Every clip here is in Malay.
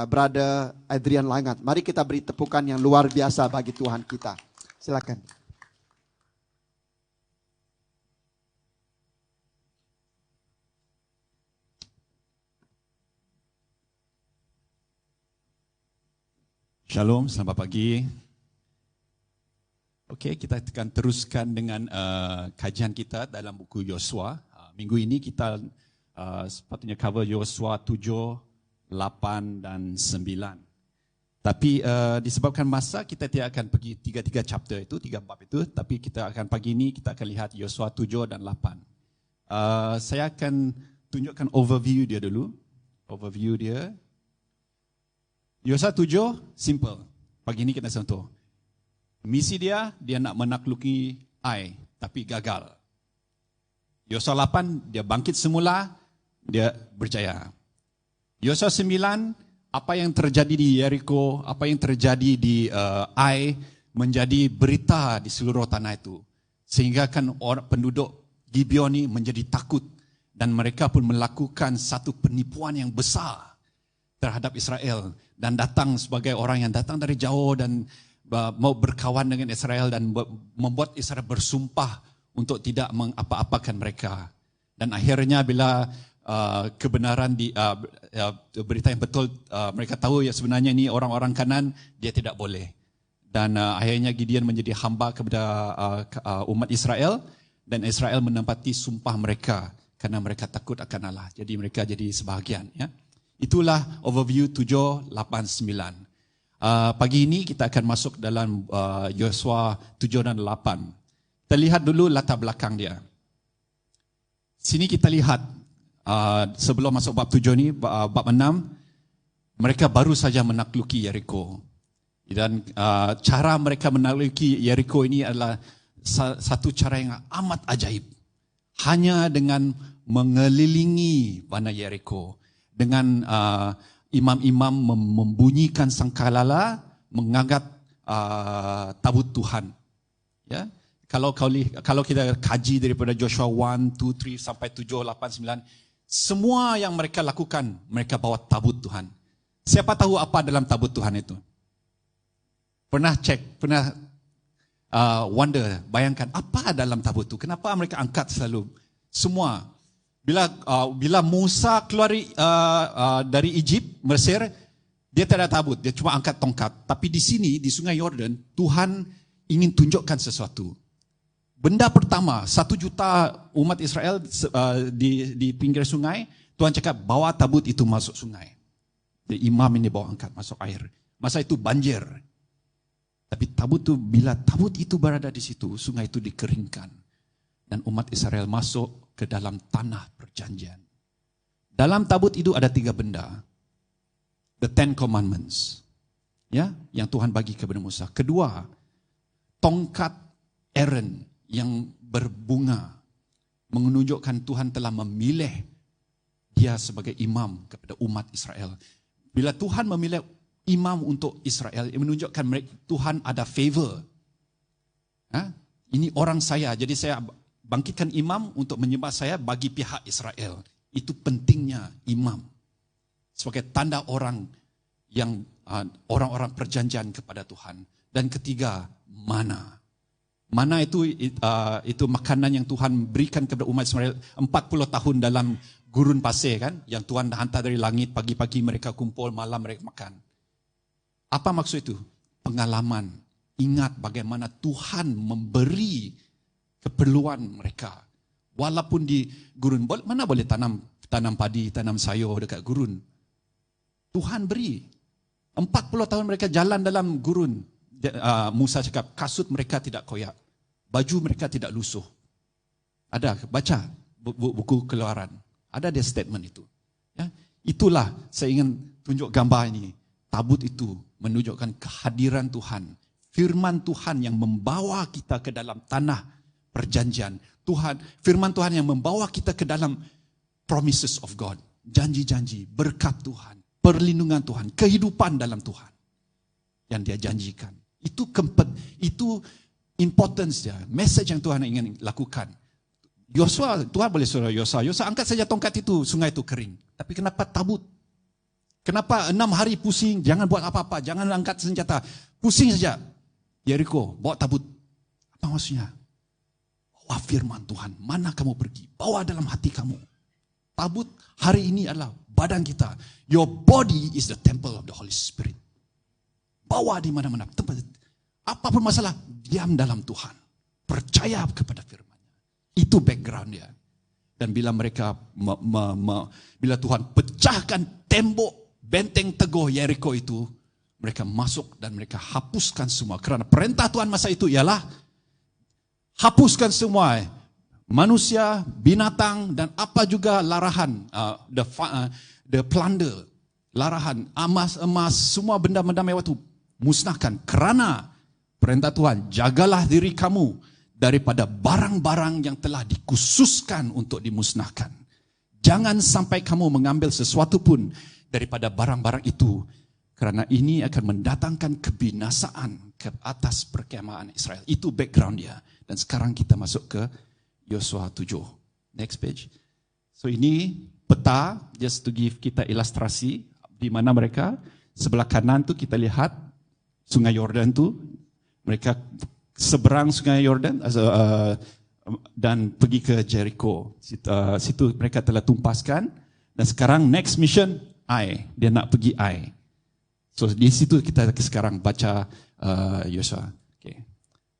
Brother Adrian Langat. Mari kita beri tepukan yang luar biasa bagi Tuhan kita. Silakan. Shalom, selamat pagi. Okey, kita akan teruskan dengan kajian kita dalam buku Yosua. Minggu ini kita sepatutnya cover Yosua 7, 8 dan 9. Tapi disebabkan masa, kita tidak akan pergi 3 chapter itu, 3 bab itu. Tapi kita akan pagi ini, kita akan lihat Yosua 7 dan 8. Saya akan tunjukkan overview dia dulu. Overview dia. Yosua 7, simple. Pagi ini kita sentuh. Misi dia nak menakluki Ai, tapi gagal. Yosua 8, dia bangkit semula, dia berjaya. Yosua 9, apa yang terjadi di Jericho, apa yang terjadi di Ai, menjadi berita di seluruh tanah itu. Sehingga kan penduduk Gibeon ini menjadi takut. Dan mereka pun melakukan satu penipuan yang besar terhadap Israel. Dan datang sebagai orang yang datang dari jauh dan mau berkawan dengan Israel dan membuat Israel bersumpah untuk tidak mengapa-apakan mereka. Dan akhirnya bila kebenaran di berita yang betul, mereka tahu ya sebenarnya ini orang-orang kanan, dia tidak boleh. Dan akhirnya Gideon menjadi hamba kepada umat Israel, dan Israel menempati sumpah mereka karena mereka takut akan Allah. Jadi mereka jadi sebahagian. Ya. Itulah overview 7, 8, 9. Pagi ini kita akan masuk dalam Yosua 7 dan 8. Kita lihat dulu latar belakang dia. Sini kita lihat sebelum masuk bab 7 ni, bab 6, mereka baru saja menakluki Jericho. Dan cara mereka menakluki Jericho ini adalah satu cara yang amat ajaib. Hanya dengan mengelilingi Bana Jericho. Dengan imam-imam membunyikan sangkalala, mengangkat tabut Tuhan. Ya. Kalau kita kaji daripada Joshua 1, 2, 3 sampai 7, 8, 9, semua yang mereka lakukan, mereka bawa tabut Tuhan. Siapa tahu apa dalam tabut Tuhan itu? Pernah cek, pernah wonder, bayangkan apa dalam tabut itu? Kenapa mereka angkat selalu? Semua. Bila Musa keluar dari Egypt, Mesir, dia tidak ada tabut, dia cuma angkat tongkat. Tapi di sini, di Sungai Yordan, Tuhan ingin tunjukkan sesuatu. Benda pertama, 1 juta umat Israel di pinggir sungai, Tuhan cakap bawa tabut itu masuk sungai. Jadi imam ini bawa angkat masuk air. Masa itu banjir. Tapi bila tabut itu berada di situ, sungai itu dikeringkan. Dan umat Israel masuk ke dalam tanah perjanjian. Dalam tabut itu ada 3 benda. The 10 Commandments. Ya, yang Tuhan bagi kepada Musa. Kedua, tongkat Aaron yang berbunga menunjukkan Tuhan telah memilih dia sebagai imam kepada umat Israel. Bila Tuhan memilih imam untuk Israel, menunjukkan Tuhan ada favor. Ini orang saya, jadi saya bangkitkan imam untuk menyembah saya bagi pihak Israel. Itu pentingnya imam sebagai tanda orang yang orang-orang perjanjian kepada Tuhan. Dan ketiga, mana. Mana itu makanan yang Tuhan berikan kepada umat Israel 40 tahun dalam gurun pasir kan, yang Tuhan hantar dari langit, pagi-pagi mereka kumpul, malam mereka makan. Apa maksud itu? Pengalaman. Ingat bagaimana Tuhan memberi keperluan mereka. Walaupun di gurun, mana boleh tanam padi, tanam sayur dekat gurun. Tuhan beri. 40 tahun mereka jalan dalam gurun. Musa cakap, kasut mereka tidak koyak. Baju mereka tidak lusuh. Ada, baca buku Keluaran. Ada dia statement itu. Ya, itulah saya ingin tunjuk gambar ini. Tabut itu menunjukkan kehadiran Tuhan. Firman Tuhan yang membawa kita ke dalam tanah perjanjian. Firman Tuhan yang membawa kita ke dalam promises of God. Janji-janji, berkat Tuhan, perlindungan Tuhan, kehidupan dalam Tuhan yang dia janjikan. Itu importance dia, message yang Tuhan ingin lakukan. Yosua, Tuhan boleh suruh Yosua angkat saja tongkat itu, sungai itu kering. Tapi kenapa tabut? Kenapa 6 hari pusing, jangan buat apa-apa, jangan angkat senjata. Pusing saja. Jericho, bawa tabut. Apa maksudnya? Bawa firman Tuhan, mana kamu pergi? Bawa dalam hati kamu. Tabut hari ini adalah badan kita. Your body is the temple of the Holy Spirit. Bawa di mana-mana. Tempat. Apapun masalah, diam dalam Tuhan. Percaya kepada firman-Nya. Itu background dia. Dan bila mereka, bila Tuhan pecahkan tembok benteng teguh Jericho itu, mereka masuk dan mereka hapuskan semua. Kerana perintah Tuhan masa itu ialah hapuskan semua manusia, binatang dan apa juga larahan, the plunder, larahan, emas, semua benda-benda mewah itu musnahkan. Kerana perintah Tuhan, jagalah diri kamu daripada barang-barang yang telah dikhususkan untuk dimusnahkan. Jangan sampai kamu mengambil sesuatu pun daripada barang-barang itu, kerana ini akan mendatangkan kebinasaan ke atas perkemahan Israel. Itu background dia. Dan sekarang kita masuk ke Yosua 7. Next page. So ini peta, just to give kita ilustrasi di mana mereka, sebelah kanan tu kita lihat Sungai Yordan tu, mereka seberang Sungai Yordan dan pergi ke Jericho. Situ mereka telah tumpaskan. Dan sekarang next mission, Ai. Dia nak pergi Ai. So di situ kita sekarang baca Yosua. Okay.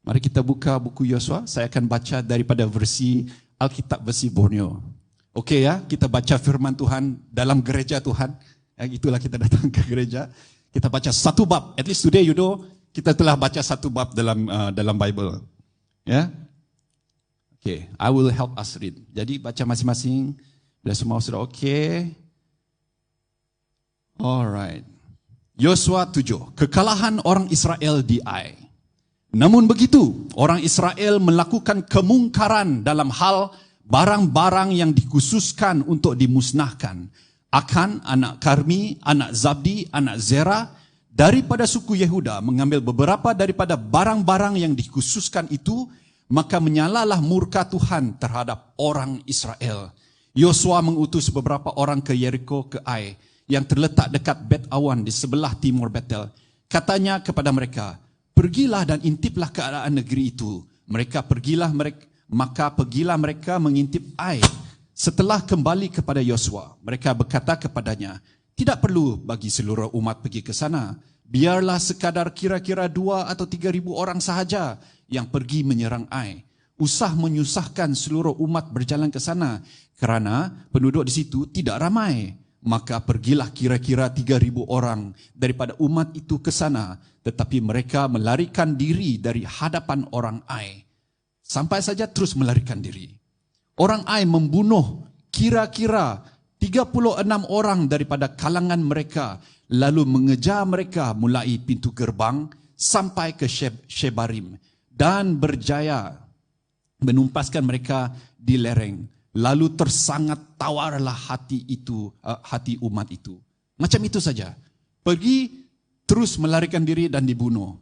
Mari kita buka buku Yosua. Saya akan baca daripada versi Alkitab versi Borneo. Okey ya, kita baca firman Tuhan dalam gereja Tuhan. Itulah kita datang ke gereja. Kita baca satu bab. At least today you know, kita telah baca satu bab dalam Bible. Ya. Okay, I will help us read. Jadi baca masing-masing. Bila semua sudah okey. Alright. Yosua 7. Kekalahan orang Israel di Ai. Namun begitu, orang Israel melakukan kemungkaran dalam hal barang-barang yang dikhususkan untuk dimusnahkan. Akan anak Karmi, anak Zabdi, anak Zerah daripada suku Yehuda mengambil beberapa daripada barang-barang yang dikhususkan itu, maka menyalalah murka Tuhan terhadap orang Israel. Yosua mengutus beberapa orang ke Jericho, ke Ai, yang terletak dekat Bet Awan di sebelah timur Betel. Katanya kepada mereka, pergilah dan intiplah keadaan negeri itu. Maka pergilah mereka mengintip Ai. Setelah kembali kepada Yosua, mereka berkata kepadanya, tidak perlu bagi seluruh umat pergi ke sana. Biarlah sekadar kira-kira 2 atau 3,000 orang sahaja yang pergi menyerang Ai. Usah menyusahkan seluruh umat berjalan ke sana, kerana penduduk di situ tidak ramai. Maka pergilah kira-kira 3,000 orang daripada umat itu ke sana, tetapi mereka melarikan diri dari hadapan orang Ai. Sampai saja terus melarikan diri. Orang Ai membunuh kira-kira 36 orang daripada kalangan mereka, lalu mengejar mereka mulai pintu gerbang sampai ke Shebarim dan berjaya menumpaskan mereka di lereng. Lalu tersangat tawarlah hati umat itu. Macam itu saja. Pergi terus melarikan diri dan dibunuh.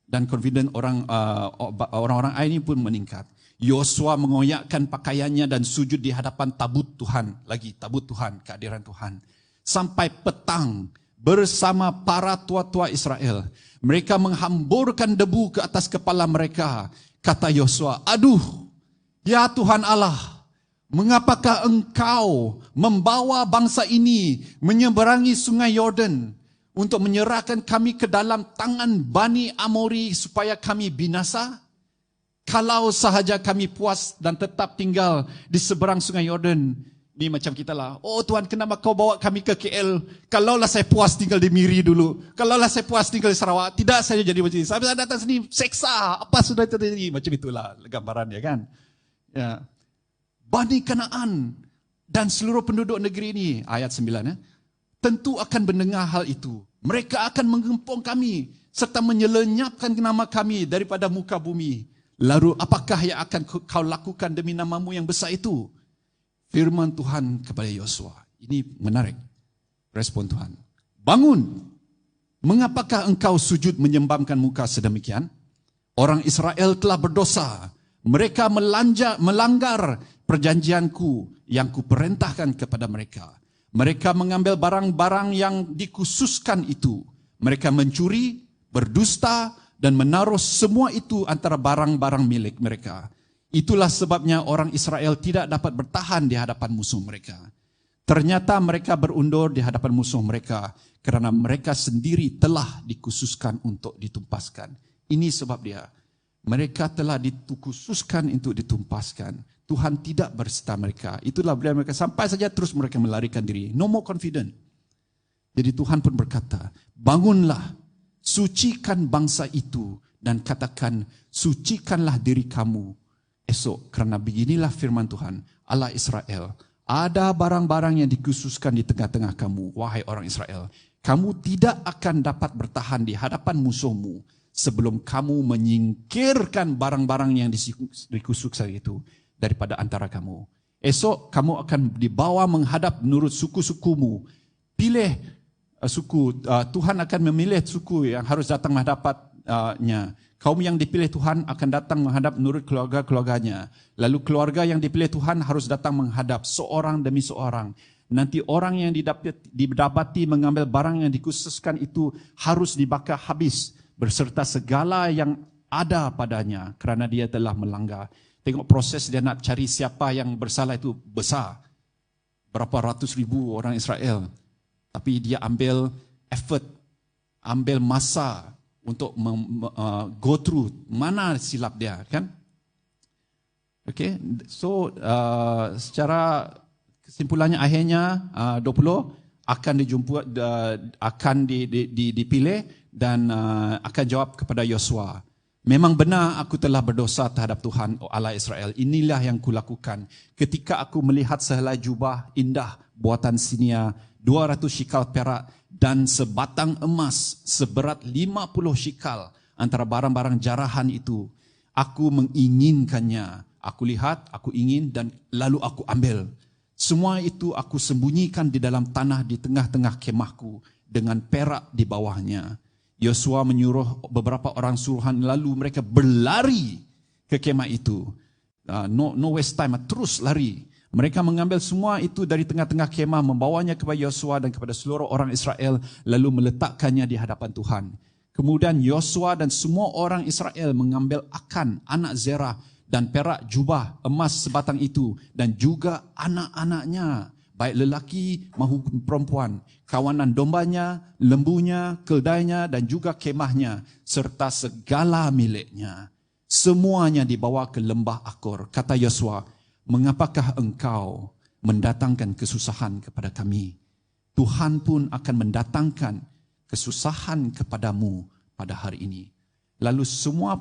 Dan confident orang-orang Ai ini pun meningkat. Yosua mengoyakkan pakaiannya dan sujud di hadapan tabut Tuhan. Tabut Tuhan, kehadiran Tuhan. Sampai petang bersama para tua-tua Israel. Mereka menghamburkan debu ke atas kepala mereka. Kata Yosua, aduh, ya Tuhan Allah, mengapakah engkau membawa bangsa ini menyeberangi sungai Yordan untuk menyerahkan kami ke dalam tangan Bani Amori supaya kami binasa? Kalau sahaja kami puas dan tetap tinggal di seberang sungai Yordan. Ini macam kita lah. Oh Tuhan, kenapa kau bawa kami ke KL? Kalaulah saya puas tinggal di Miri dulu. Kalaulah saya puas tinggal di Sarawak. Tidak saya jadi macam ini. Saya datang sini, seksa. Apa sudah terjadi? Macam itulah gambaran dia kan. Ya. Bani Kanaan dan seluruh penduduk negeri ini, ayat 9 ya, tentu akan mendengar hal itu. Mereka akan menggempung kami serta menyelenyapkan nama kami daripada muka bumi. Lalu apakah yang akan kau lakukan demi namamu yang besar itu? Firman Tuhan kepada Yosua. Ini menarik. Respon Tuhan. Bangun. Mengapakah engkau sujud menyembamkan muka sedemikian? Orang Israel telah berdosa. Mereka melanggar perjanjianku yang kuperintahkan kepada mereka. Mereka mengambil barang-barang yang dikhususkan itu. Mereka mencuri, berdusta, dan menaruh semua itu antara barang-barang milik mereka. Itulah sebabnya orang Israel tidak dapat bertahan di hadapan musuh mereka. Ternyata mereka berundur di hadapan musuh mereka kerana mereka sendiri telah dikhususkan untuk ditumpaskan. Ini sebab dia. Mereka telah dikhususkan untuk ditumpaskan. Tuhan tidak berserta mereka. Itulah bila mereka sampai saja terus mereka melarikan diri. No more confident. Jadi Tuhan pun berkata, bangunlah, sucikan bangsa itu dan katakan, sucikanlah diri kamu esok. Kerana beginilah firman Tuhan, Allah Israel. Ada barang-barang yang dikhususkan di tengah-tengah kamu, wahai orang Israel. Kamu tidak akan dapat bertahan di hadapan musuhmu sebelum kamu menyingkirkan barang-barang yang dikhususkan itu daripada antara kamu. Esok kamu akan dibawa menghadap menurut suku-sukumu. Pilih suku, Tuhan akan memilih suku yang harus datang menghadapnya. Kaum yang dipilih Tuhan akan datang menghadap menurut keluarga-keluarganya. Lalu keluarga yang dipilih Tuhan harus datang menghadap seorang demi seorang. Nanti orang yang didapati mengambil barang yang dikhususkan itu harus dibakar habis berserta segala yang ada padanya kerana dia telah melanggar. Tengok proses dia nak cari siapa yang bersalah itu besar. Berapa ratus ribu orang Israel. Tapi dia ambil effort, ambil masa untuk go through mana silap dia, kan? Okay, so secara kesimpulannya akhirnya 20 akan akan dipilih dan akan jawab kepada Yosua. Memang benar aku telah berdosa terhadap Tuhan Allah Israel. Inilah yang kulakukan ketika aku melihat sehelai jubah indah buatan Sinia 200 shikal perak dan sebatang emas seberat 50 shikal antara barang-barang jarahan itu. Aku menginginkannya. Aku lihat, aku ingin dan lalu aku ambil. Semua itu aku sembunyikan di dalam tanah di tengah-tengah kemahku dengan perak di bawahnya. Yosua menyuruh beberapa orang suruhan lalu mereka berlari ke kemah itu. No waste time, terus lari. Mereka mengambil semua itu dari tengah-tengah kemah, membawanya kepada Yosua dan kepada seluruh orang Israel, lalu meletakkannya di hadapan Tuhan. Kemudian Yosua dan semua orang Israel mengambil Akan, anak Zerah, dan perak jubah emas sebatang itu, dan juga anak-anaknya, baik lelaki maupun perempuan, kawanan dombanya, lembunya, keldainya, dan juga kemahnya, serta segala miliknya. Semuanya dibawa ke lembah Akor. Kata Yosua, mengapakah engkau mendatangkan kesusahan kepada kami? Tuhan pun akan mendatangkan kesusahan kepadamu pada hari ini. Lalu semua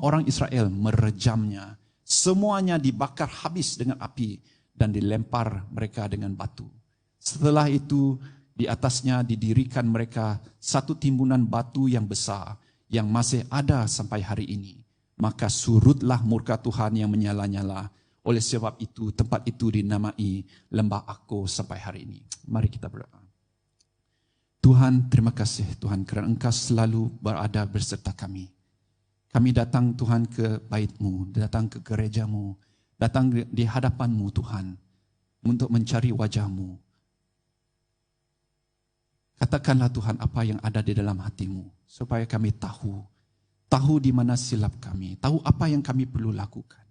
orang Israel merejamnya. Semuanya dibakar habis dengan api dan dilempar mereka dengan batu. Setelah itu di atasnya didirikan mereka satu timbunan batu yang besar yang masih ada sampai hari ini. Maka surutlah murka Tuhan yang menyala-nyala. Oleh sebab itu tempat itu dinamai Lembah Akor sampai hari ini. Mari kita berdoa. Tuhan, terima kasih Tuhan kerana Engkau selalu berada berserta kami. Kami datang Tuhan ke bait-Mu, datang ke gereja-Mu, datang di hadapan-Mu Tuhan untuk mencari wajah-Mu. Katakanlah Tuhan apa yang ada di dalam hati-Mu supaya kami tahu di mana silap kami, tahu apa yang kami perlu lakukan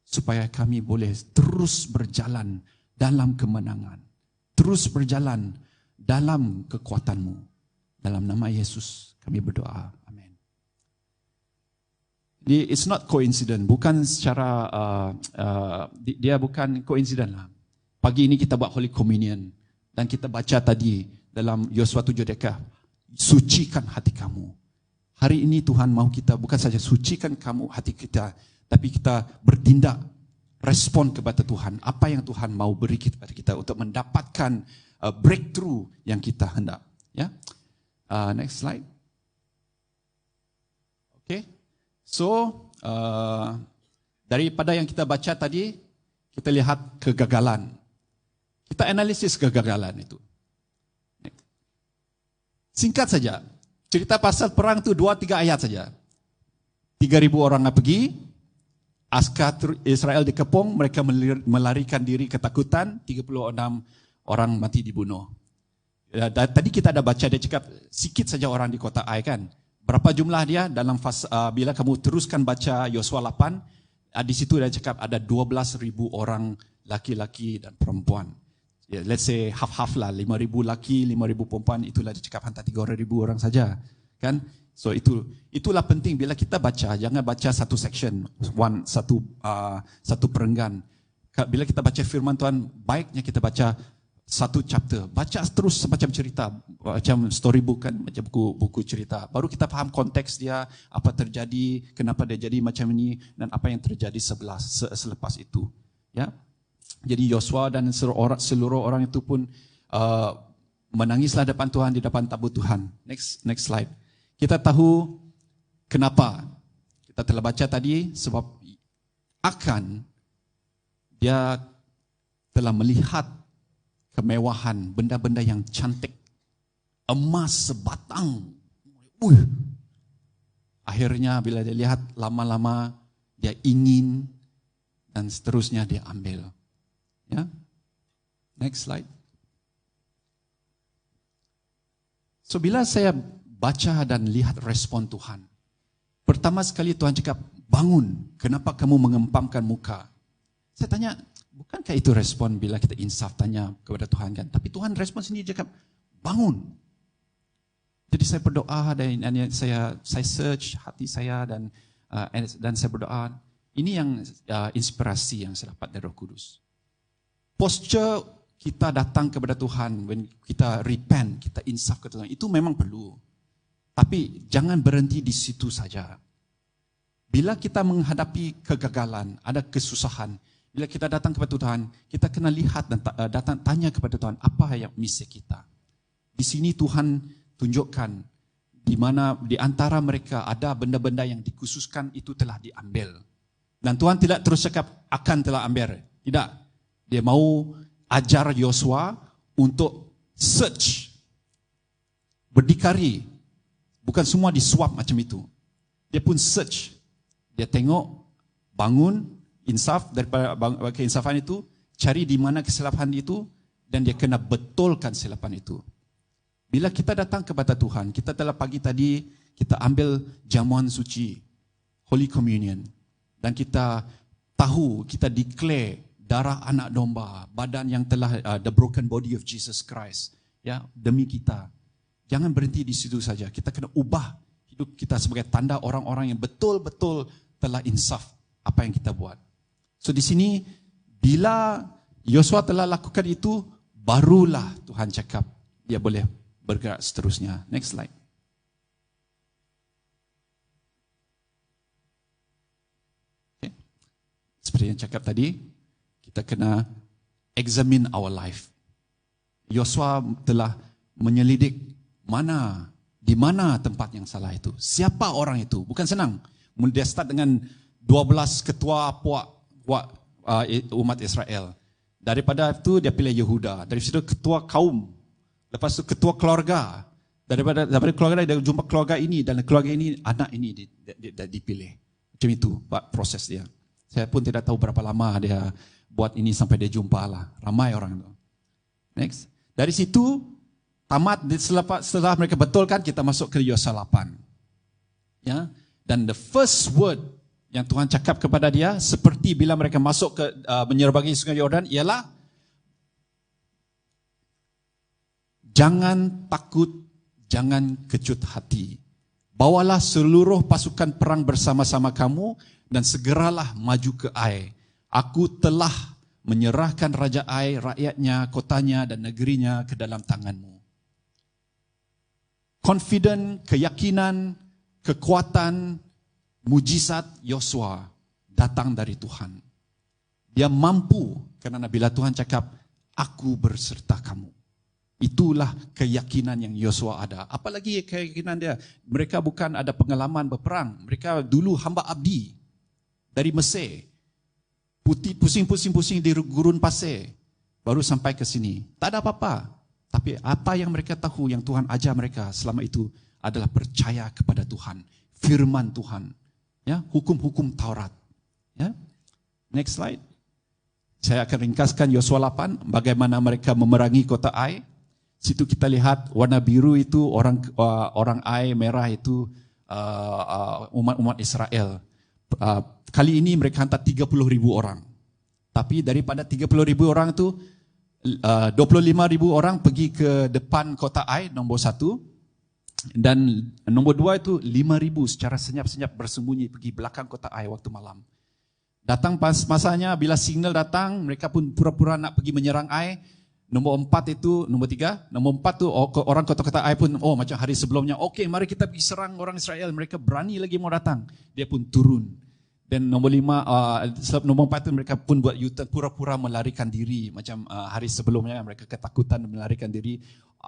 supaya kami boleh terus berjalan dalam kemenangan, terus berjalan dalam kekuatan-Mu. Dalam nama Yesus kami berdoa. Amin. It's not coincidence, bukan secara dia bukan coincidence lah. Pagi ini kita buat Holy Communion dan kita baca tadi dalam Yosua 7 dekah, sucikan hati kamu. Hari ini Tuhan mau kita bukan saja sucikan kamu hati kita, tapi kita bertindak, respon kepada Tuhan. Apa yang Tuhan mau beri kepada kita untuk mendapatkan breakthrough yang kita hendak. Ya, next slide. Okay, so daripada yang kita baca tadi, kita lihat kegagalan. Kita analisis kegagalan itu. Singkat saja, cerita pasal perang itu 2-3 ayat saja. 3,000 orang pergi, askar Israel dikepung, mereka melarikan diri ketakutan, 36 orang mati dibunuh. Tadi kita ada baca, dia cakap sikit saja orang di kota Ai kan. Berapa jumlah dia dalam fasa, bila kamu teruskan baca Yosua 8, di situ dia cakap ada 12,000 orang laki-laki dan perempuan. Let's say half-half lah, 5,000 laki, 5,000 perempuan, itulah dia cakap hantar 3,000 orang saja. Kan? So itulah penting bila kita baca, jangan baca satu section, satu perenggan. Bila kita baca firman Tuhan, baiknya kita baca satu chapter, baca terus macam cerita, macam storybook kan, macam buku cerita. Baru kita faham konteks dia, apa terjadi, kenapa dia jadi macam ini, dan apa yang terjadi selepas itu. Ya, jadi Yosua dan seluruh orang itu pun menangislah depan Tuhan, di depan tabut Tuhan. Next slide. Kita tahu kenapa. Kita telah baca tadi, sebab dia telah melihat kemewahan, benda-benda yang cantik, emas sebatang. Akhirnya bila dia lihat lama-lama, dia ingin dan seterusnya dia ambil. Ya, next slide. So bila saya baca dan lihat respon Tuhan, pertama sekali Tuhan cakap, bangun, kenapa kamu mengempamkan muka? Saya tanya, bukankah itu respon bila kita insaf tanya kepada Tuhan kan? Tapi Tuhan respon sendiri cakap, bangun. Jadi saya berdoa dan saya search hati saya dan saya berdoa. Ini yang inspirasi yang saya dapat dari Roh Kudus. Posture kita datang kepada Tuhan, when kita repent, kita insaf kepada Tuhan, itu memang perlu. Tapi jangan berhenti di situ saja. Bila kita menghadapi kegagalan, ada kesusahan, bila kita datang kepada Tuhan, kita kena lihat dan datang tanya kepada Tuhan, apa yang misi kita. Di sini Tuhan tunjukkan, di mana di antara mereka ada benda-benda yang dikhususkan itu telah diambil. Dan Tuhan tidak terus cakap, akan telah ambil. Tidak. Dia mau ajar Yosua untuk search, berdikari. Bukan semua disuap macam itu. Dia pun search. Dia tengok, bangun, insaf, daripada keinsafan itu, cari di mana kesilapan itu, dan dia kena betulkan kesilapan itu. Bila kita datang kepada Tuhan, kita telah pagi tadi, kita ambil jamuan suci, Holy Communion, dan kita tahu, kita declare darah anak domba, badan yang telah, the broken body of Jesus Christ, ya, demi kita. Jangan berhenti di situ saja. Kita kena ubah hidup kita sebagai tanda orang-orang yang betul-betul telah insaf apa yang kita buat. So di sini, bila Yosua telah lakukan itu, barulah Tuhan cakap, dia boleh bergerak seterusnya. Next slide. Okay. Seperti yang cakap tadi, kita kena examine our life. Yosua telah menyelidik di mana tempat yang salah itu. Siapa orang itu? Bukan senang. Dia start dengan 12 ketua puak umat Israel. Daripada itu dia pilih Yehuda. Dari situ ketua kaum. Lepas itu ketua keluarga. Daripada keluarga dia jumpa keluarga ini dan keluarga ini, anak ini dipilih. Macam itu proses dia. Saya pun tidak tahu berapa lama dia buat ini sampai dia jumpa lah. Ramai orang itu. Next. Dari situ tamat, setelah mereka betulkan, kita masuk ke Yosua 8. Ya, dan the first word yang Tuhan cakap kepada dia, seperti bila mereka masuk ke menyeberangi sungai Yordan, ialah jangan takut, jangan kecut hati. Bawalah seluruh pasukan perang bersama-sama kamu dan segeralah maju ke Ai. Aku telah menyerahkan Raja Ai, rakyatnya, kotanya dan negerinya ke dalam tanganmu. Confident, keyakinan, kekuatan, mujizat Yosua datang dari Tuhan. Dia mampu kerana bila Tuhan cakap, aku berserta kamu. Itulah keyakinan yang Yosua ada. Apalagi keyakinan dia, mereka bukan ada pengalaman berperang. Mereka dulu hamba abdi dari Mesir. Pusing-pusing di gurun pasir. Baru sampai ke sini. Tak ada apa-apa. Tapi apa yang mereka tahu, yang Tuhan ajar mereka selama itu adalah percaya kepada Tuhan. Firman Tuhan. Ya, hukum-hukum Taurat. Ya. Next slide. Saya akan ringkaskan Yosua 8, bagaimana mereka memerangi kota Ai. Situ kita lihat warna biru itu orang Ai, merah itu umat-umat Israel. Kali ini mereka hantar 30,000 orang. Tapi daripada 30,000 orang itu, 25,000 orang pergi ke depan kota Ai, nombor 1. Dan nombor 2 itu 5,000 secara senyap-senyap bersembunyi pergi belakang kota Ai waktu malam. Datang pas masanya, bila signal datang, mereka pun pura-pura nak pergi menyerang Ai. Nombor 3, nombor 4 tu orang kota-kota Ai pun, macam hari sebelumnya, okey mari kita pergi serang orang Israel, mereka berani lagi mau datang. Dia pun turun. Dan nombor 4 tu mereka pun buat U-turn, pura-pura melarikan diri. Macam hari sebelumnya mereka ketakutan melarikan diri.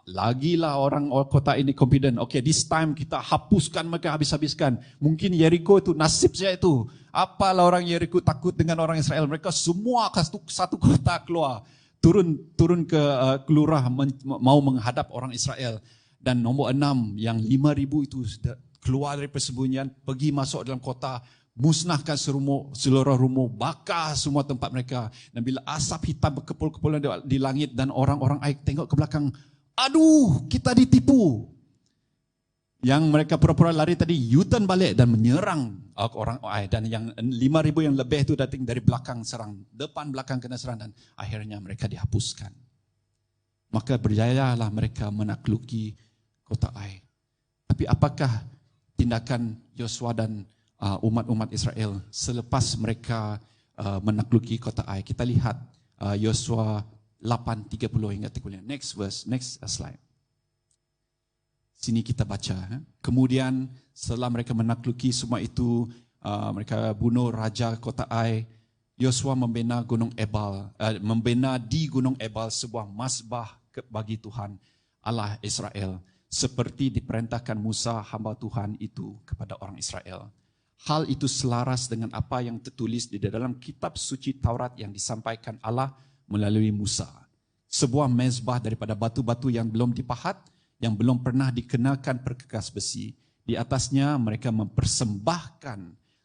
Lagilah orang kota ini confident. Okay, this time kita hapuskan mereka, habis-habiskan. Mungkin Jericho itu nasib saya itu. Apalah orang Jericho takut dengan orang Israel. Mereka semua satu kota keluar. Turun ke kelurah mau menghadap orang Israel. Dan nombor 6 yang 5,000 itu sudah keluar dari persembunyian, pergi masuk dalam kota, musnahkan seluruh rumah, bakar semua tempat mereka. Dan bila asap hitam berkepul-kepulan di langit dan orang-orang Ai tengok ke belakang, aduh, kita ditipu. Yang mereka pura-pura lari tadi U-turn balik dan menyerang orang Ai. Dan yang 5,000 yang lebih itu datang dari belakang serang, depan belakang kena serang dan akhirnya mereka dihapuskan. Maka berjayalah mereka menakluki kota Ai. Tapi apakah tindakan Yosua dan umat-umat Israel selepas mereka menakluki kota Ai? Kita lihat Yosua 8:30 hingga 30. Next verse, next slide. Sini kita baca. Kemudian setelah mereka menakluki semua itu, mereka bunuh raja kota Ai. Yosua membina di Gunung Ebal sebuah mazbah bagi Tuhan Allah Israel, seperti diperintahkan Musa hamba Tuhan itu kepada orang Israel. Hal itu selaras dengan apa yang tertulis di dalam kitab suci Taurat yang disampaikan Allah melalui Musa. Sebuah mezbah daripada batu-batu yang belum dipahat, yang belum pernah dikenakan perkakas besi. Di atasnya mereka mempersembahkan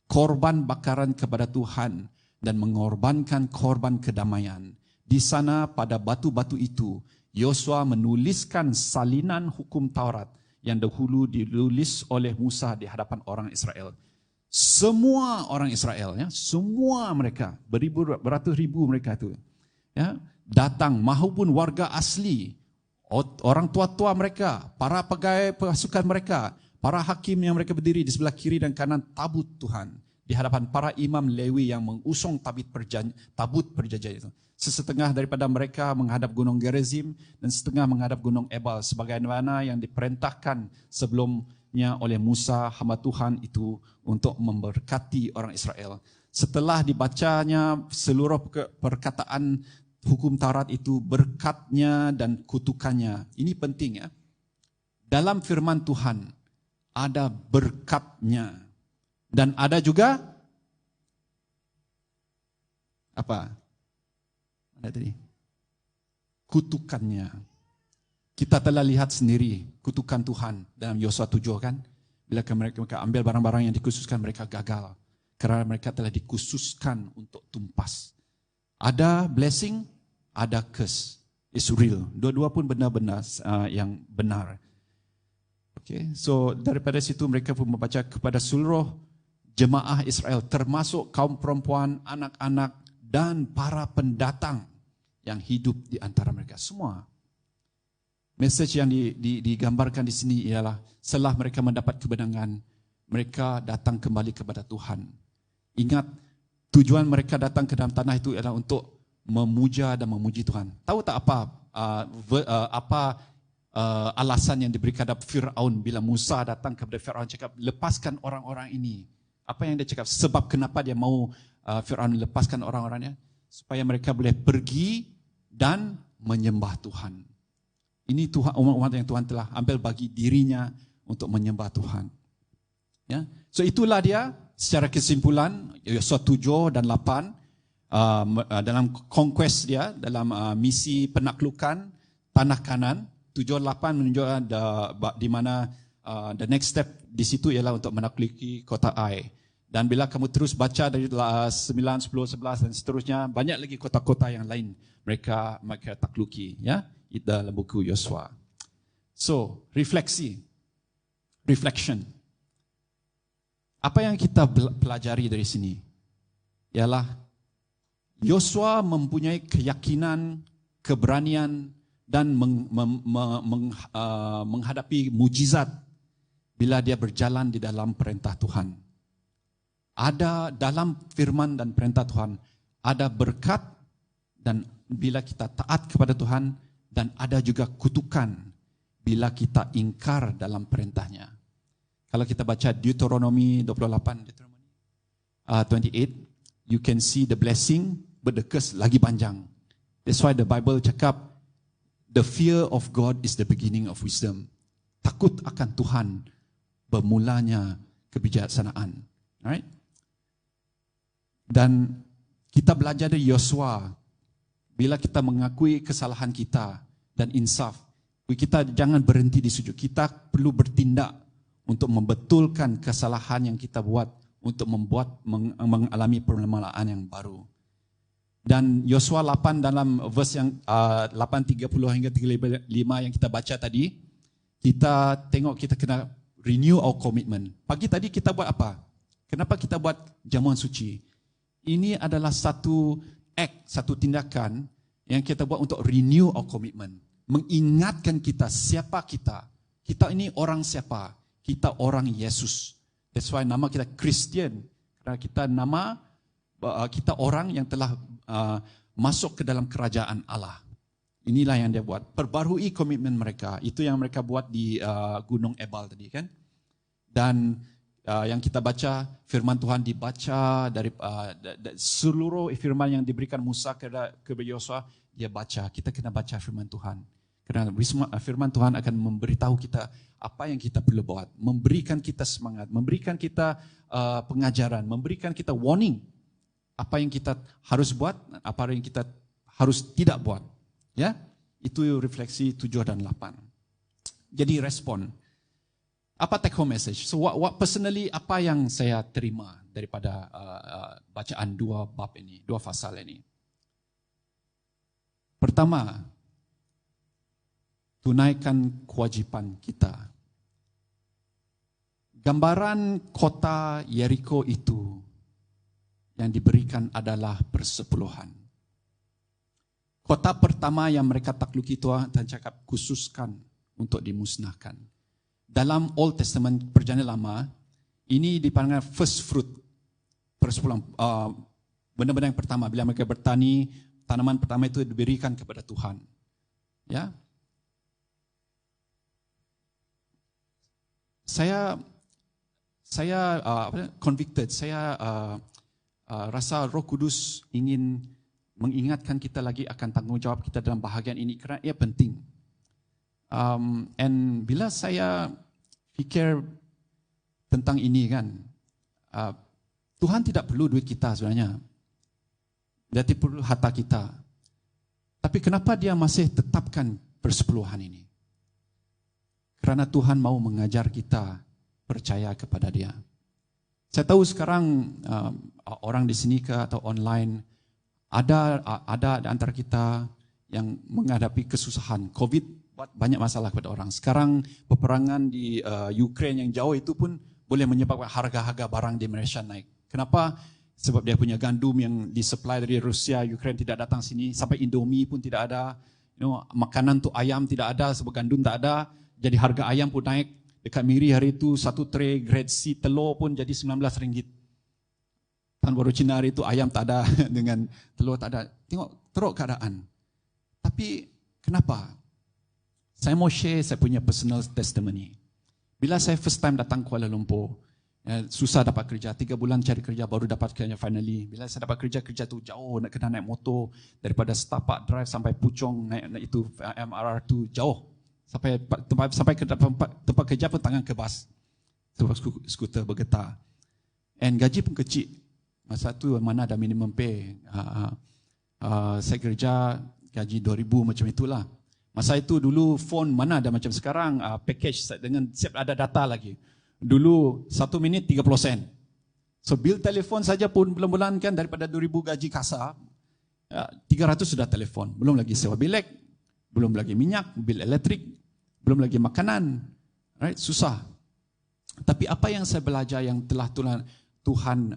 korban bakaran kepada Tuhan dan mengorbankan korban kedamaian. Di sana pada batu-batu itu, Yosua menuliskan salinan hukum Taurat yang dahulu ditulis oleh Musa di hadapan orang Israel. Semua orang Israel, semua mereka, beratus ribu mereka itu, datang, maupun warga asli, orang tua-tua mereka, para pegawai pasukan mereka, para hakim yang mereka berdiri di sebelah kiri dan kanan tabut Tuhan, di hadapan para imam Lewi yang mengusung tabut perjanjian itu. Sesetengah daripada mereka menghadap gunung Gerizim dan setengah menghadap gunung Ebal, sebagaimana yang diperintahkan sebelumnya oleh Musa hamba Tuhan itu untuk memberkati orang Israel. Setelah dibacanya seluruh perkataan hukum Taurat itu, berkatnya dan kutukannya. Ini penting ya. Dalam firman Tuhan ada berkatnya dan ada juga apa? Ada tadi kutukannya. Kita telah lihat sendiri kutukan Tuhan dalam Yosua 7 kan. Bila mereka ambil barang-barang yang dikhususkan, mereka gagal. Kerana mereka telah dikhususkan untuk tumpas. Ada blessing, ada curse. It's real. Dua-dua pun benar-benar yang benar. Okay. So daripada situ mereka pun membaca kepada seluruh jemaah Israel, termasuk kaum perempuan, anak-anak dan para pendatang yang hidup di antara mereka. Semua. Message yang digambarkan di sini ialah setelah mereka mendapat kemenangan, mereka datang kembali kepada Tuhan. Ingat, tujuan mereka datang ke dalam tanah itu adalah untuk memuja dan memuji Tuhan. Tahu tak apa alasan yang diberikan kepada Fir'aun bila Musa datang kepada Fir'aun cakap, lepaskan orang-orang ini. Apa yang dia cakap? Sebab kenapa dia mau Fir'aun lepaskan orang-orangnya? Supaya mereka boleh pergi dan menyembah Tuhan. Ini Tuhan, umat yang Tuhan telah ambil bagi dirinya untuk menyembah Tuhan. Ya, so itulah dia secara kesimpulan Yosua 7 dan 8 dalam conquest dia, dalam misi penaklukan tanah Kanan. 7 dan 8 menunjukkan di mana the next step di situ ialah untuk menakluki kota Ai. Dan bila kamu terus baca dari 9, 10, 11 dan seterusnya, banyak lagi kota-kota yang lain mereka takluki, ya, dalam buku Yosua. So, reflection. Apa yang kita pelajari dari sini ialah Yosua mempunyai keyakinan, keberanian dan menghadapi mujizat bila dia berjalan di dalam perintah Tuhan. Ada dalam firman dan perintah Tuhan, ada berkat dan bila kita taat kepada Tuhan, dan ada juga kutukan bila kita ingkar dalam perintahnya. Kalau kita baca Deuteronomy 28, you can see the blessing, but the curse lagi panjang. That's why the Bible cakap, the fear of God is the beginning of wisdom. Takut akan Tuhan bermulanya kebijaksanaan. Alright? Dan kita belajar dari Yosua, bila kita mengakui kesalahan kita dan insaf, kita jangan berhenti di situ. Kita perlu bertindak untuk membetulkan kesalahan yang kita buat, untuk mengalami permulaan yang baru. Dan Yosua 8 dalam verse yang 8:30 hingga 35 yang kita baca tadi, kita tengok kita kena renew our commitment. Pagi tadi kita buat apa? Kenapa kita buat jamuan suci? Ini adalah satu tindakan yang kita buat untuk renew our commitment. Mengingatkan kita siapa kita. Kita ini orang siapa? Kita orang Yesus. That's why nama kita Christian. Kerana kita orang yang telah masuk ke dalam kerajaan Allah. Inilah yang dia buat. Perbarui komitmen mereka. Itu yang mereka buat di Gunung Ebal tadi kan. Dan yang kita baca, firman Tuhan dibaca dari seluruh firman yang diberikan Musa kepada Yosua, dia baca. Kita kena baca firman Tuhan. Kerana firman Tuhan akan memberitahu kita apa yang kita perlu buat. Memberikan kita semangat, memberikan kita pengajaran, memberikan kita warning. Apa yang kita harus buat, apa yang kita harus tidak buat. Ya, itu refleksi 7 dan 8. Jadi respon. Apa take home message? So what personally, apa yang saya terima daripada bacaan 2 bab ini, 2 pasal ini? Pertama, tunaikan kewajipan kita. Gambaran kota Jericho itu yang diberikan adalah persepuluhan. Kota pertama yang mereka takluki Tuhan dan cakap khususkan untuk dimusnahkan. Dalam Old Testament Perjanjian Lama, ini dipandang first fruit, persepuluhan. Benda-benda yang pertama, bila mereka bertani, tanaman pertama itu diberikan kepada Tuhan. Ya, saya convicted, saya rasa Roh Kudus ingin mengingatkan kita lagi akan tanggungjawab kita dalam bahagian ini kerana ia penting. And bila saya fikir tentang ini kan, Tuhan tidak perlu duit kita sebenarnya. Dia tidak perlu harta kita. Tapi kenapa dia masih tetapkan persepuluhan ini? Kerana Tuhan mau mengajar kita percaya kepada dia. Saya tahu sekarang orang di sini ke atau online ada di antara kita yang menghadapi kesusahan. COVID buat banyak masalah kepada orang. Sekarang peperangan di Ukraine yang jauh itu pun boleh menyebabkan harga-harga barang di Malaysia naik. Kenapa? Sebab dia punya gandum yang disupply dari Rusia, Ukraine tidak datang sini. Sampai Indomie pun tidak ada. Makanan untuk ayam tidak ada sebab gandum tak ada. Jadi harga ayam pun naik. Dekat Miri hari itu satu tray grade C telur pun jadi RM19. Tahun baru Cina hari itu ayam tak ada dengan telur tak ada. Tengok teruk keadaan. Tapi kenapa? Saya mau share saya punya personal testimony. Bila saya first time datang Kuala Lumpur, susah dapat kerja, 3 bulan cari kerja baru dapat kerja finally. Bila saya dapat kerja tu jauh, nak kena naik motor daripada Setapak Drive sampai Puchong naik itu MRR tu jauh. Sampai ke tempat kerja pun tangan kebas. Sebab skuter bergetar. And gaji pun kecil. Masa tu mana ada minimum pay. Saya kerja gaji 2,000 macam itulah. Masa itu dulu phone mana ada macam sekarang package dengan siap ada data lagi. Dulu 1 minit 30 sen. So bil telefon saja pun bulan-bulan kan daripada 2,000 gaji kasar, 300 sudah telefon. Belum lagi sewa bilik, belum lagi minyak, bil elektrik, belum lagi makanan. Right? Susah. Tapi apa yang saya belajar yang telah Tuhan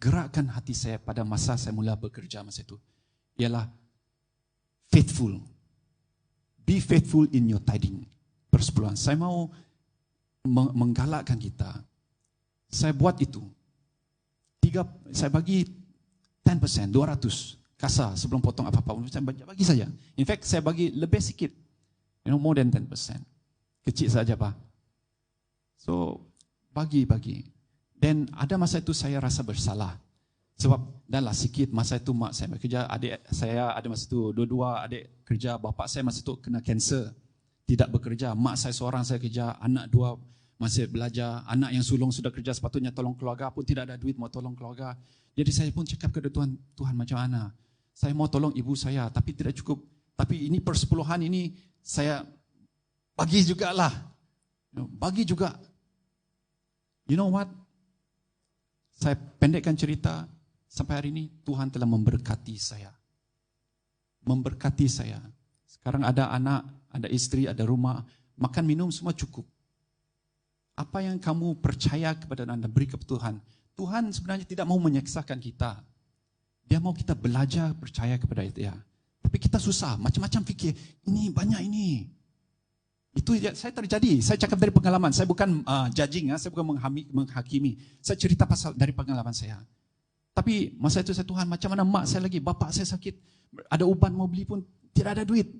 gerakkan hati saya pada masa saya mula bekerja masa itu, ialah faithful. Be faithful in your tithing. Persepuluhan. Saya mau menggalakkan kita. Saya buat itu. Saya bagi 10%, 200 kasar sebelum potong apa-apa. Saya bagi saja. In fact, saya bagi lebih sikit. More than 10%. Kecil saja, Pak. So, bagi. Dan ada masa itu saya rasa bersalah. Sebab dah sikit masa itu mak saya bekerja, adik saya ada masa itu dua-dua adik kerja, bapa saya masa itu kena kanser, tidak bekerja, mak saya seorang saya kerja, anak dua masih belajar, anak yang sulung sudah kerja sepatutnya tolong keluarga pun tidak ada duit mau tolong keluarga. Jadi saya pun cakap kepada Tuhan, Tuhan macam mana? Saya mau tolong ibu saya tapi tidak cukup. Tapi ini persepuluhan ini saya bagi jugalah. Bagi juga. You know what? Saya pendekkan cerita. Sampai hari ini Tuhan telah memberkati saya. Memberkati saya. Sekarang ada anak, ada istri, ada rumah. Makan, minum semua cukup. Apa yang kamu percaya kepada Anda beri kepada Tuhan. Tuhan sebenarnya tidak mau menyeksakan kita. Dia mau kita belajar percaya kepada Dia. Tapi kita susah. Macam-macam fikir. Ini banyak ini. Itu saya terjadi. Saya cakap dari pengalaman. Saya bukan judging. Saya bukan menghakimi. Saya cerita pasal dari pengalaman saya. Tapi masa itu saya, Tuhan macam mana mak saya lagi, bapak saya sakit, ada ubat mau beli pun tidak ada duit.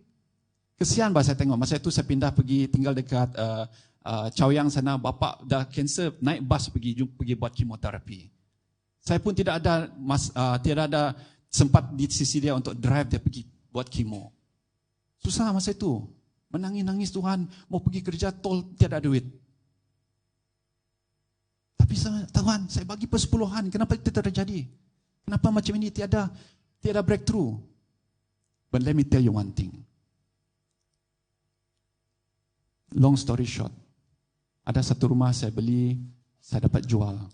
Kesian saya tengok, masa itu saya pindah pergi tinggal dekat Chaoyang sana, bapak dah kanser, naik bas pergi buat kemoterapi. Saya pun tidak ada sempat di sisi dia untuk drive dia pergi buat kemo. Susah masa itu, menangis-nangis Tuhan, mau pergi kerja tol tidak ada duit. Tapi Tuhan, saya bagi persepuluhan. Kenapa itu terjadi? Kenapa macam ini tiada breakthrough? But let me tell you one thing. Long story short. Ada satu rumah saya beli, saya dapat jual.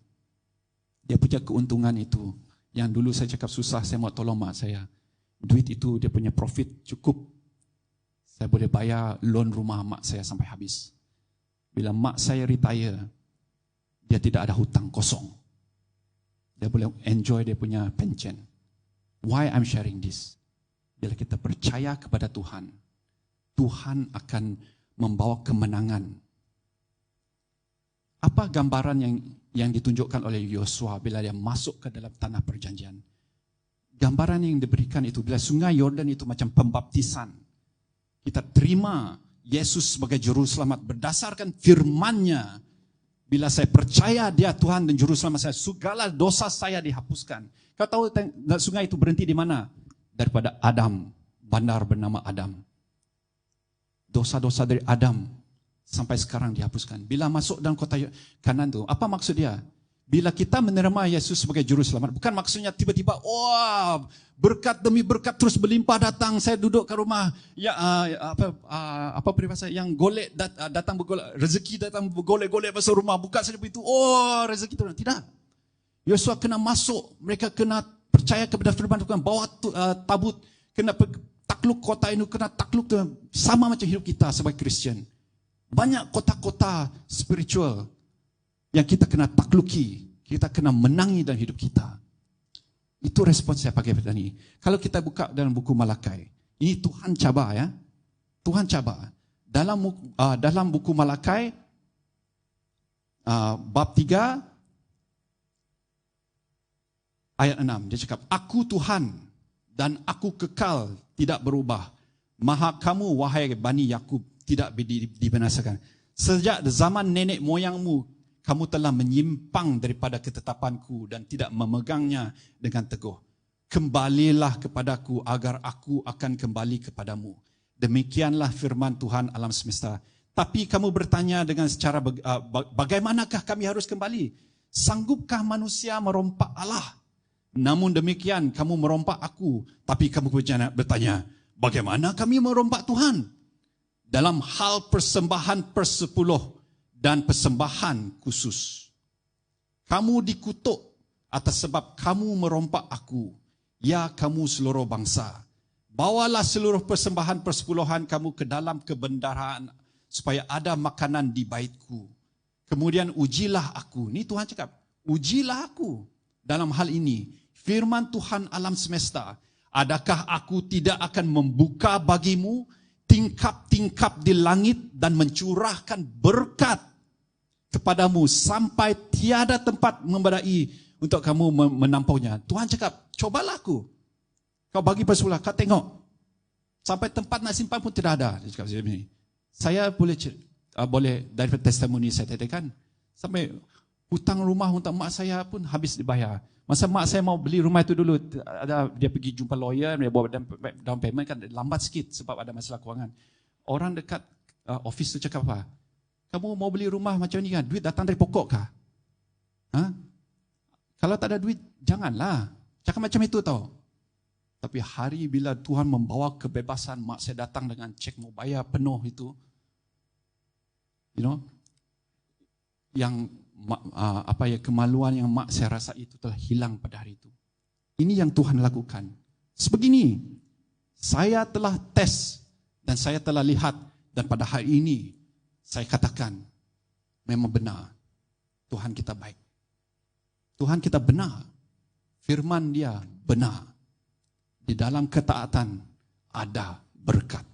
Dia punya keuntungan itu. Yang dulu saya cakap susah, saya mau tolong mak saya. Duit itu dia punya profit cukup. Saya boleh bayar loan rumah mak saya sampai habis. Bila mak saya retire, dia tidak ada hutang kosong. Dia boleh enjoy dia punya pension. Why I'm sharing this? Bila kita percaya kepada Tuhan, Tuhan akan membawa kemenangan. Apa gambaran yang ditunjukkan oleh Yosua bila dia masuk ke dalam tanah perjanjian? Gambaran yang diberikan itu bila sungai Yordan itu macam pembaptisan. Kita terima Yesus sebagai juru selamat berdasarkan firman-Nya. Bila saya percaya dia Tuhan dan Juru Selamat saya, segala dosa saya dihapuskan. Kau tahu sungai itu berhenti di mana? Daripada Adam, bandar bernama Adam. Dosa-dosa dari Adam sampai sekarang dihapuskan. Bila masuk dalam kota Kanan itu, apa maksud dia? Bila kita menerima Yesus sebagai Juru Selamat, bukan maksudnya tiba-tiba, wah, berkat demi berkat terus berlimpah datang. Saya duduk ke rumah, ya apa peribahasa yang golek datang bergolek, rezeki datang bergolek-golek masuk rumah, buka saja pintu, oh rezeki itu tidak. Yosua kena masuk, mereka kena percaya kepada firman Tuhan, bawa tabut, kena takluk kota ini, kena takluk sama macam hidup kita sebagai Kristian. Banyak kota-kota spiritual yang kita kena takluki, kita kena menangi dalam hidup kita. Itu respons saya pakai pada ini. Kalau kita buka dalam buku Malakai, ini Tuhan cabar ya. Tuhan cabar. Dalam buku Malakai, bab 3, ayat 6, dia cakap, Aku Tuhan dan aku kekal tidak berubah. Maha kamu wahai Bani Yakub tidak dibinasakan. Sejak zaman nenek moyangmu, kamu telah menyimpang daripada ketetapanku dan tidak memegangnya dengan teguh. Kembalilah kepadaku agar aku akan kembali kepadamu. Demikianlah firman Tuhan alam semesta. Tapi kamu bertanya dengan secara bagaimanakah kami harus kembali? Sanggupkah manusia merompak Allah? Namun demikian kamu merompak aku. Tapi kamu bertanya, bagaimana kami merompak Tuhan? Dalam hal persembahan persepuluh dan persembahan khusus. Kamu dikutuk atas sebab kamu merompak aku. Ya kamu seluruh bangsa. Bawalah seluruh persembahan persepuluhan kamu ke dalam kebendaraan supaya ada makanan di baitku. Kemudian ujilah aku. Ini Tuhan cakap, ujilah aku dalam hal ini. Firman Tuhan alam semesta, adakah aku tidak akan membuka bagimu tingkap-tingkap di langit dan mencurahkan berkat kepadamu sampai tiada tempat memadai untuk kamu menampaunya. Tuhan cakap, cobalah aku. Kau bagi persepuluhan, kau tengok. Sampai tempat nak simpan pun tidak ada. Dia cakap, saya boleh dari testimoni saya katakan, sampai hutang rumah untuk mak saya pun habis dibayar. Masa mak saya mau beli rumah itu dulu, dia pergi jumpa lawyer, dia buat down payment kan lambat sikit sebab ada masalah kewangan. Orang dekat office tu cakap apa? Kamu mau beli rumah macam ni kan, duit datang dari pokok kah? Kalau tak ada duit, janganlah. Cakap macam itu tau. Tapi hari bila Tuhan membawa kebebasan, mak saya datang dengan cek mau bayar penuh itu, yang kemaluan yang mak saya rasa itu telah hilang pada hari itu. Ini yang Tuhan lakukan. Sebegini, saya telah tes dan saya telah lihat dan pada hari ini saya katakan memang benar Tuhan kita baik. Tuhan kita benar. Firman Dia benar. Di dalam ketaatan ada berkat.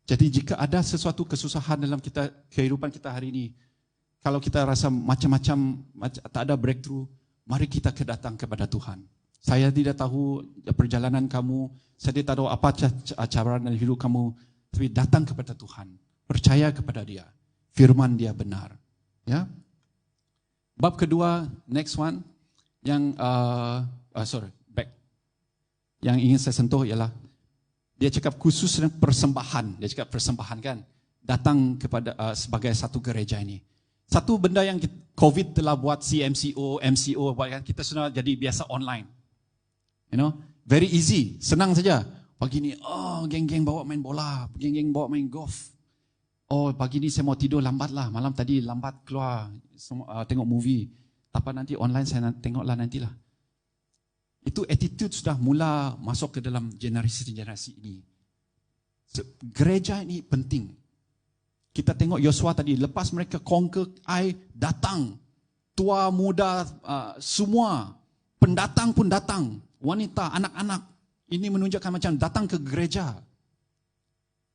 Jadi jika ada sesuatu kesusahan dalam kehidupan kita hari ini, kalau kita rasa macam-macam tak ada breakthrough, mari kita datang kepada Tuhan. Saya tidak tahu perjalanan kamu, saya tidak tahu apa cara dalam hidup kamu, tapi datang kepada Tuhan, percaya kepada Dia. Firman Dia benar. Ya. Bab kedua, next one, yang yang ingin saya sentuh ialah dia cakap khusus dengan persembahan. Dia cakap persembahan kan, datang kepada sebagai satu gereja ini. Satu benda yang COVID telah buat CMCO, MCO buat kan, kita sudah jadi biasa online. Very easy, senang saja. Pagi ni, geng-geng bawa main bola, geng-geng bawa main golf. Pagi ni saya mau tidur lambat lah, malam tadi lambat keluar tengok movie. Tapi nanti online saya tengoklah nantilah. Itu attitude sudah mula masuk ke dalam generasi-generasi ini. Gereja ini penting. Kita tengok Yosua tadi, lepas mereka conquer Ai, datang. Tua, muda, semua. Pendatang pun datang. Wanita, anak-anak. Ini menunjukkan macam datang ke gereja.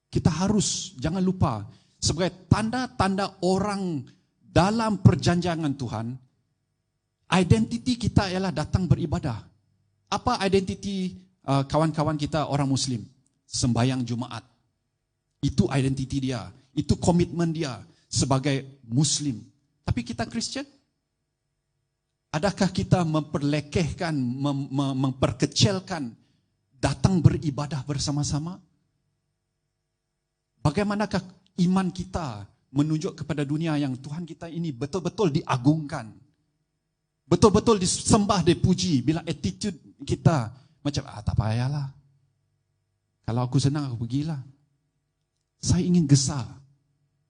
Kita harus, jangan lupa, sebagai tanda-tanda orang dalam perjanjian Tuhan, identiti kita ialah datang beribadah. Apa identiti kawan-kawan kita orang Muslim? Sembahyang Jumaat. Itu identiti dia. Itu komitmen dia sebagai Muslim. Tapi kita Kristian? Adakah kita memperlekehkan, memperkecilkan datang beribadah bersama-sama? Bagaimanakah iman kita menunjuk kepada dunia yang Tuhan kita ini betul-betul diagungkan? Betul-betul disembah, dipuji. Bila attitude kita macam, tak payahlah. Kalau aku senang, aku pergilah. Saya ingin gesar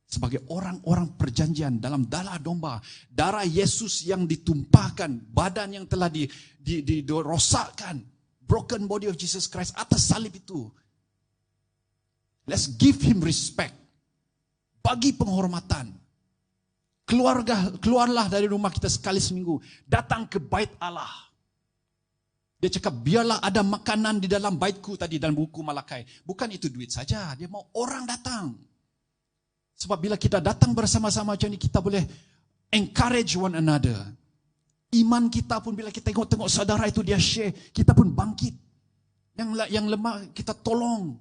sebagai orang-orang perjanjian dalam darah domba. Darah Yesus yang ditumpahkan, badan yang telah dirosakkan. Broken body of Jesus Christ atas salib itu. Let's give Him respect. Bagi penghormatan. Keluarlah dari rumah kita sekali seminggu. Datang ke bait Allah. Dia cakap, biarlah ada makanan di dalam baitku tadi dalam buku Malakai. Bukan itu duit saja. Dia mau orang datang. Sebab bila kita datang bersama-sama macam ni, kita boleh encourage one another. Iman kita pun bila kita tengok saudara itu dia share, kita pun bangkit. Yang lemah kita tolong.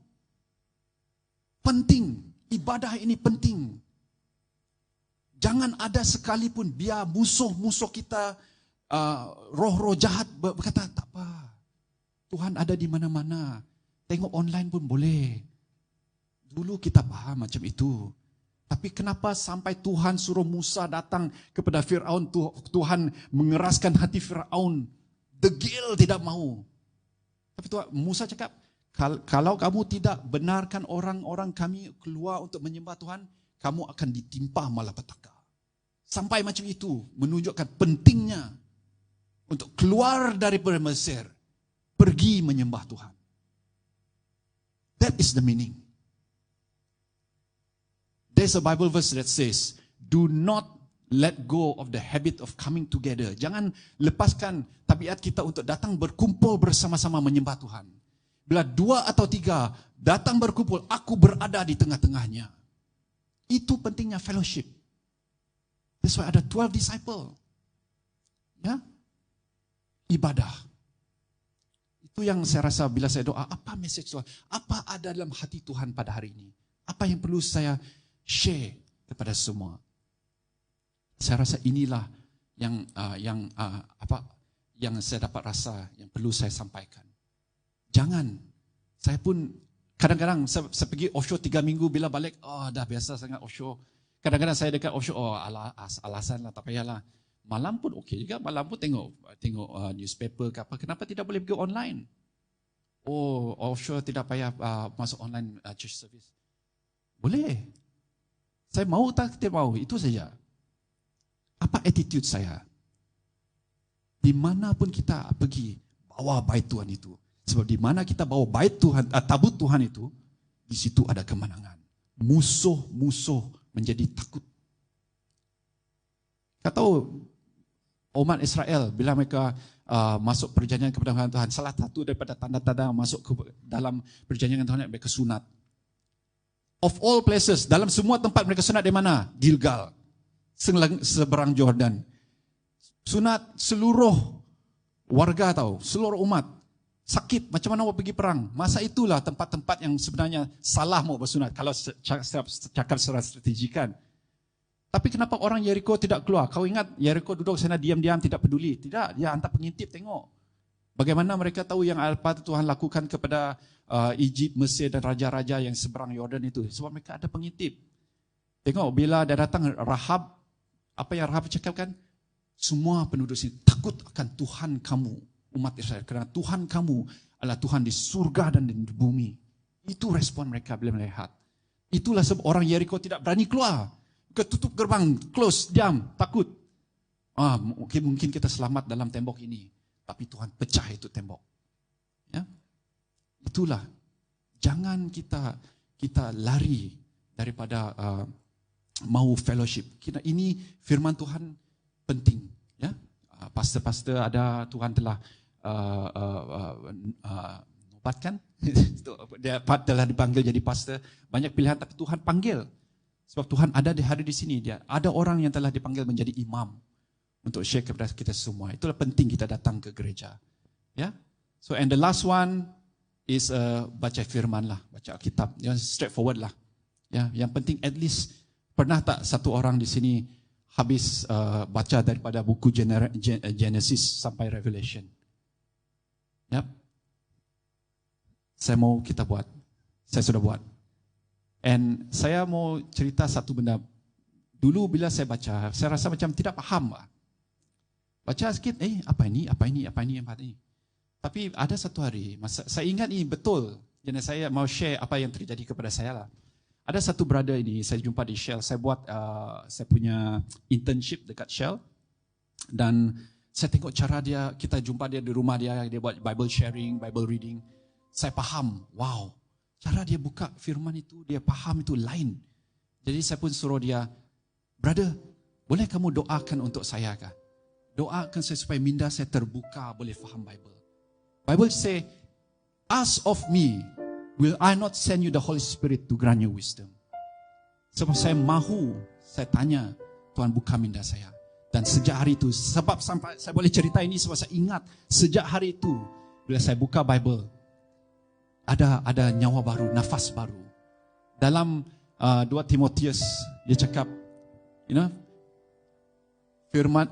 Penting. Ibadah ini penting. Jangan ada sekalipun biar musuh-musuh kita, roh-roh jahat berkata, tak apa. Tuhan ada di mana-mana. Tengok online pun boleh. Dulu kita faham macam itu. Tapi kenapa sampai Tuhan suruh Musa datang kepada Firaun, Tuhan mengeraskan hati Firaun. Degil tidak mau. Tapi Musa cakap, kalau kamu tidak benarkan orang-orang kami keluar untuk menyembah Tuhan, kamu akan ditimpa malapetaka. Sampai macam itu menunjukkan pentingnya untuk keluar daripada Mesir, pergi menyembah Tuhan. That is the meaning. There's a Bible verse that says, do not let go of the habit of coming together. Jangan lepaskan tabiat kita untuk datang berkumpul bersama-sama menyembah Tuhan. Bila 2 atau 3 datang berkumpul, aku berada di tengah-tengahnya. Itu pentingnya fellowship. That's why ada 12 disciple. Ya, ibadah. Itu yang saya rasa bila saya doa, apa message Tuhan? Apa ada dalam hati Tuhan pada hari ini? Apa yang perlu saya share kepada semua? Saya rasa inilah yang saya dapat rasa yang perlu saya sampaikan. Jangan, saya pun kadang-kadang saya pergi offshore 3 minggu, bila balik, dah biasa sangat offshore. Kadang-kadang saya dekat offshore, alasan lah, tak payahlah. Malam pun okey juga, malam pun tengok newspaper ke apa. Kenapa tidak boleh pergi online? Offshore tidak payah masuk online church service. Boleh. Saya mau tak tidak mau, itu saja. Apa attitude saya? Di mana pun kita pergi, bawa bait Tuhan itu. Sebab di mana kita bawa bait Tuhan, tabut Tuhan itu, di situ ada kemenangan. Musuh-musuh menjadi takut. Kau tahu, umat Israel bila mereka masuk perjanjian kepada Tuhan, salah satu daripada tanda-tanda masuk ke dalam perjanjian Tuhan, mereka sunat. Of all places, dalam semua tempat mereka sunat di mana? Gilgal, seberang Jordan. Sunat seluruh warga tahu, seluruh umat. Sakit, macam mana mau pergi perang. Masa itulah tempat-tempat yang sebenarnya salah mau bersunat. Kalau cakap secara strategi kan. Tapi kenapa orang Jericho tidak keluar? Kau ingat Jericho duduk sana diam-diam tidak peduli? Tidak, dia hantar pengintip tengok. Bagaimana mereka tahu yang apa Tuhan lakukan kepada Egypt, Mesir dan raja-raja yang seberang Yordan itu. Sebab mereka ada pengintip. Tengok bila dia datang Rahab, apa yang Rahab cakapkan? Semua penduduk sini takut akan Tuhan kamu, umat Israel. Kerana Tuhan kamu adalah Tuhan di surga dan di bumi. Itu respon mereka bila melihat. Itulah sebab orang Jericho tidak berani keluar. Tutup gerbang, close, diam, takut. Mungkin kita selamat dalam tembok ini. Tapi Tuhan pecah itu tembok. Ya? Itulah. Jangan kita lari daripada mau fellowship. Ini firman Tuhan penting. Ya? Pastor-pastor ada, Tuhan telah nobatkan. Dia telah dipanggil jadi pastor. Banyak pilihan tapi Tuhan panggil. Sebab Tuhan ada di hari di sini. Dia ada orang yang telah dipanggil menjadi imam untuk share kepada kita semua. Itulah penting kita datang ke gereja. Ya. So and the last one is baca firman lah, baca Alkitab. Yang straightforward lah. Ya, yang penting at least pernah tak satu orang di sini habis baca daripada buku Genesis sampai Revelation. Ya. Saya mau kita buat. Saya sudah buat. And saya mau cerita satu benda. Dulu bila saya baca, saya rasa macam tidak faham. Baca sikit, apa ini. Tapi ada satu hari, saya ingat ini betul. Jadi saya mau share apa yang terjadi kepada saya lah. Ada satu brother ini, saya jumpa di Shell. Saya buat, saya punya internship dekat Shell. Dan saya tengok cara dia, kita jumpa dia di rumah dia buat Bible sharing, Bible reading. Saya faham, wow. Cara dia buka firman itu, dia faham itu lain. Jadi saya pun suruh dia, brother, boleh kamu doakan untuk saya kah? Doakan saya supaya minda saya terbuka, boleh faham Bible. Bible say, ask of me, will I not send you the Holy Spirit to grant you wisdom? Sebab saya mahu, saya tanya, Tuhan buka minda saya. Dan sejak hari itu, sebab sampai saya boleh cerita ini sebab saya ingat, sejak hari itu, bila saya buka Bible, ada nyawa baru, nafas baru. Dalam 2 Timotius, dia cakap, firman,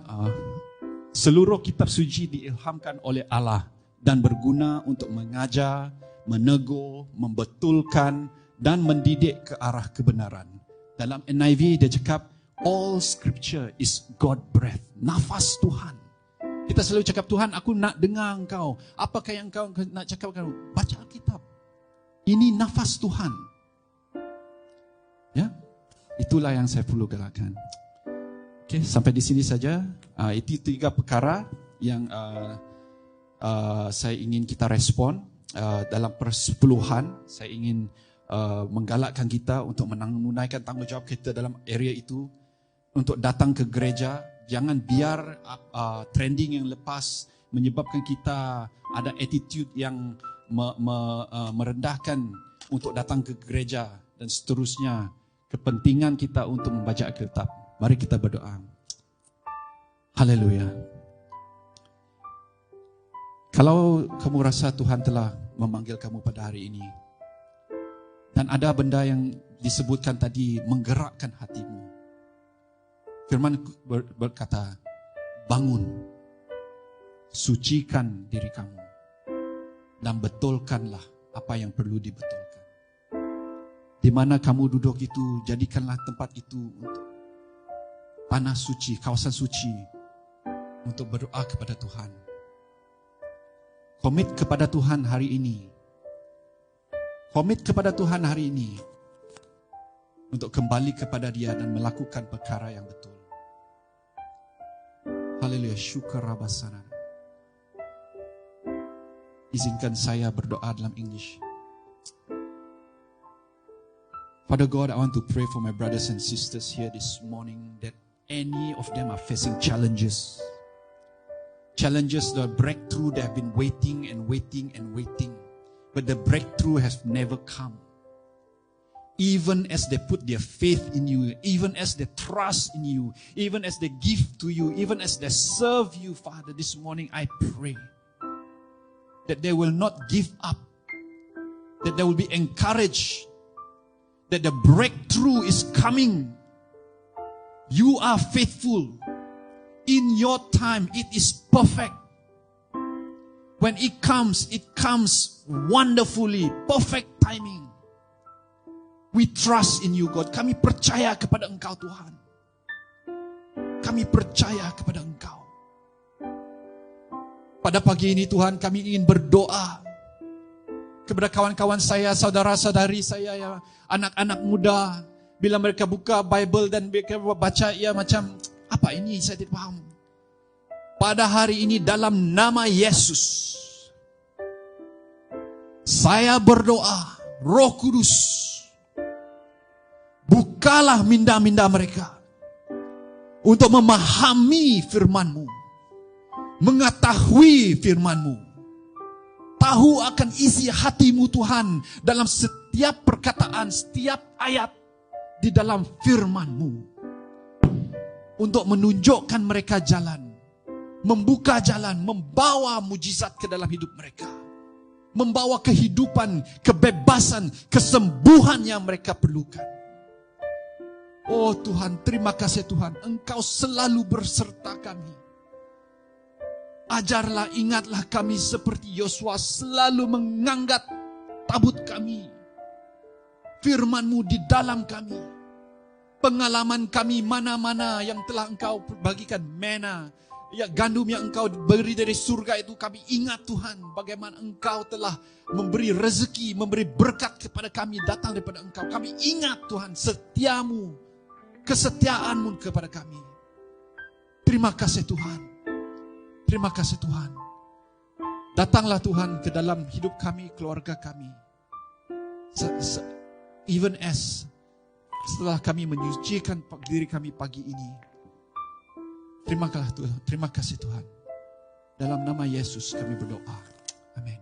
seluruh kitab suci diilhamkan oleh Allah dan berguna untuk mengajar, menegur, membetulkan dan mendidik ke arah kebenaran. Dalam NIV dia cakap, all scripture is God breath, nafas Tuhan. Kita selalu cakap, Tuhan aku nak dengar engkau. Apakah yang engkau nak cakapkan? Baca Alkitab. Ini nafas Tuhan. Ya, itulah yang saya perlu gerakkan. Oke, sampai di sini saja. Itu 3 perkara yang saya ingin kita respon dalam persepuluhan. Saya ingin menggalakkan kita untuk menunaikan tanggungjawab kita dalam area itu, untuk datang ke gereja. Jangan biar trending yang lepas menyebabkan kita ada attitude yang merendahkan untuk datang ke gereja dan seterusnya. Kepentingan kita untuk membaca Alkitab. Mari kita berdoa. Haleluya. Kalau kamu rasa Tuhan telah memanggil kamu pada hari ini, dan ada benda yang disebutkan tadi menggerakkan hatimu, firman berkata, bangun, sucikan diri kamu, dan betulkanlah apa yang perlu dibetulkan. Di mana kamu duduk itu, jadikanlah tempat itu untuk tanah suci, kawasan suci, untuk berdoa kepada Tuhan. Komit kepada Tuhan hari ini. Komit kepada Tuhan hari ini untuk kembali kepada Dia dan melakukan perkara yang betul. Haleluya, syukur Rabbasana. Izinkan saya berdoa dalam English. Father God, I want to pray for my brothers and sisters here this morning that any of them are facing challenges. Challenges, the breakthrough, they have been waiting and waiting and waiting. But the breakthrough has never come. Even as they put their faith in you, even as they trust in you, even as they give to you, even as they serve you, Father, this morning I pray that they will not give up, that they will be encouraged, that the breakthrough is coming. You are faithful. In your time, it is perfect. When it comes wonderfully, perfect timing. We trust in you, God. Kami percaya kepada Engkau, Tuhan. Kami percaya kepada Engkau. Pada pagi ini, Tuhan, kami ingin berdoa kepada kawan-kawan saya, saudara-saudari saya, ya, anak-anak muda. Bila mereka buka Bible dan mereka baca, ya macam, apa ini? Saya tidak paham. Pada hari ini dalam nama Yesus, saya berdoa, Roh Kudus, bukalah minda-minda mereka untuk memahami firman-Mu, mengetahui firman-Mu, tahu akan isi hati-Mu Tuhan dalam setiap perkataan, setiap ayat di dalam firman-Mu. Untuk menunjukkan mereka jalan, membuka jalan, membawa mujizat ke dalam hidup mereka, membawa kehidupan, kebebasan, kesembuhan yang mereka perlukan. Oh Tuhan, terima kasih Tuhan, Engkau selalu berserta kami. Ajarlah, ingatlah kami seperti Yosua selalu mengangkat tabut kami, firman-Mu di dalam kami. Pengalaman kami mana-mana yang telah Engkau bagikan, mana, ya gandum yang Engkau beri dari surga itu, kami ingat Tuhan bagaimana Engkau telah memberi rezeki, memberi berkat kepada kami datang daripada Engkau. Kami ingat Tuhan setiamu, kesetiaan-Mu kepada kami. Terima kasih Tuhan. Terima kasih Tuhan. Datanglah Tuhan ke dalam hidup kami, keluarga kami. Even as setelah kami menyucikan diri kami pagi ini. Terima kasih Tuhan. Dalam nama Yesus kami berdoa. Amin.